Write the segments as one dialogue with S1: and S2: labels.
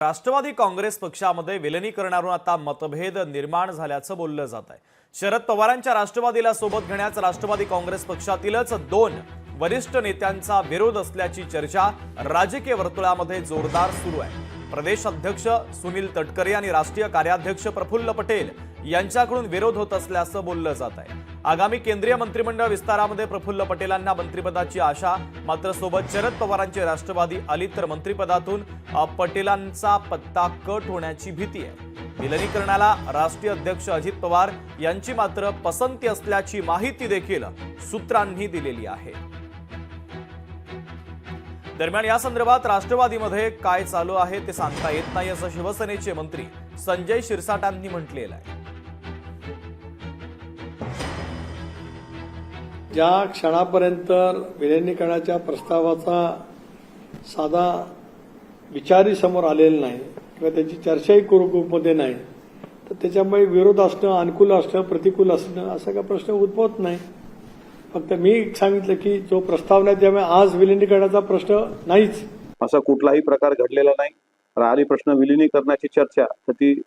S1: राष्ट्रवादी काँग्रेस पक्षामध्ये विलिनीकरणावरून आता मतभेद निर्माण झाल्याचं बोललं जात आहे। शरद पवारांच्या राष्ट्रवादीला सोबत घेण्यास राष्ट्रवादी काँग्रेस पक्षातीलच 2 वरिष्ठ नेत्यांचा विरोध असल्याची चर्चा राजकीय वर्तुळामध्ये जोरदार सुरू आहे। प्रदेश अध्यक्ष सुनील तटकरे आणि राष्ट्रीय कार्याध्यक्ष प्रफुल्ल पटेल यांच्याकडून विरोध होत असल्याचं बोललं जात आहे। आगामी केंद्रीय मंत्रिमंडळ विस्तारामध्ये प्रफुल्ल पटेलांना मंत्रिपदाची आशा, मात्र सोबत शरद पवारांचे राष्ट्रवादी आली तर मंत्रिपदातून पटेलांचा पत्ता कट होण्याची भीती आहे। विलिनीकरणाला राष्ट्रीय अध्यक्ष अजित पवार यांची मात्र पसंती असल्याची माहिती देखील सूत्रांनी दिलेली आहे। दरम्यान या संदर्भात राष्ट्रवादीमध्ये काय चालू आहे ते सांगता येत नाही असं शिवसेनेचे मंत्री संजय शिरसाटांनी म्हटलेलं आहे।
S2: ज्या क्षणापर्यंत विलिनीकरणाच्या प्रस्तावाचा साधा विचारही समोर आलेला नाही किंवा त्याची चर्चाही ग्रुपमध्ये नाही, तर त्याच्यामुळे विरोध असणं, अनुकूल असणं, प्रतिकूल असणं असा काही प्रश्न उद्भवत नाही। फक्त मी सांगितलं की जो प्रस्ताव नाही त्यामुळे आज विलिनीकरणाचा प्रश्न नाहीच,
S3: असा कुठलाही प्रकार घडलेला नाही। राहिली प्रश्न विलिनीकरणाची चर्चा तर ती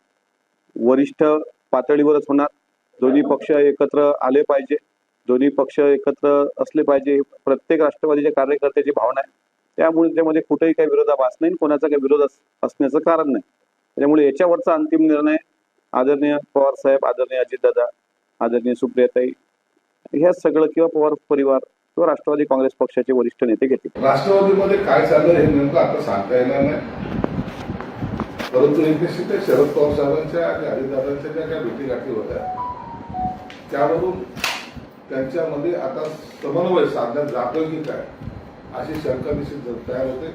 S3: वरिष्ठ पातळीवरच होणार। दोन्ही पक्ष एकत्र आले पाहिजे, दोन्ही पक्ष एकत्र असले पाहिजे, प्रत्येक राष्ट्रवादीच्या कार्यकर्त्याची भावना आहे। त्यामुळे त्यामध्ये कुठेही काही विरोधाभास नाही, कोणाचा काही विरोध असण्याचं कारण नाही। त्यामुळे याच्यावरचा अंतिम निर्णय आदरणीय पवार साहेब, आदरणीय अजितदादा, आदरणीय सुप्रियाताई ह्या सगळं किंवा पवार परिवार किंवा राष्ट्रवादी काँग्रेस पक्षाचे वरिष्ठ नेते घेतील।
S4: राष्ट्रवादीमध्ये काय चाललं हे नेमकं आता सांगता येणार नाही, परंतु एक निश्चित आहे, शरद पवार साहेबांच्या आणि अजितदादांच्या ज्या काही भेटीगाठी होत्या त्यावरून त्यांच्यामध्ये आता समन्वय साधण्यात जातोय की काय अशी शंका निश्चित तयार होते।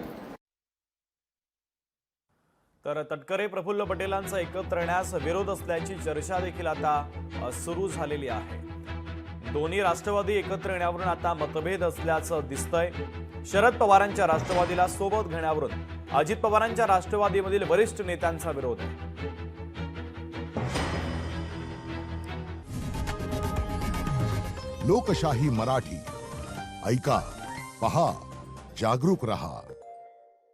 S1: तर तटकरे प्रफुल्ल पटेलांचा एकत्र येण्यास विरोध असल्याची चर्चा देखील आता सुरू झालेली आहे। दोन्ही राष्ट्रवादी एकत्र येण्यावरून आता मतभेद असल्याचं दिसतंय। शरद पवारांच्या राष्ट्रवादीला सोबत घेण्यावरून अजित पवारांच्या राष्ट्रवादीमधील वरिष्ठ नेत्यांचा विरोध आहे।
S5: लोकशाही मराठी ऐका, पहा, जागरूक रहा।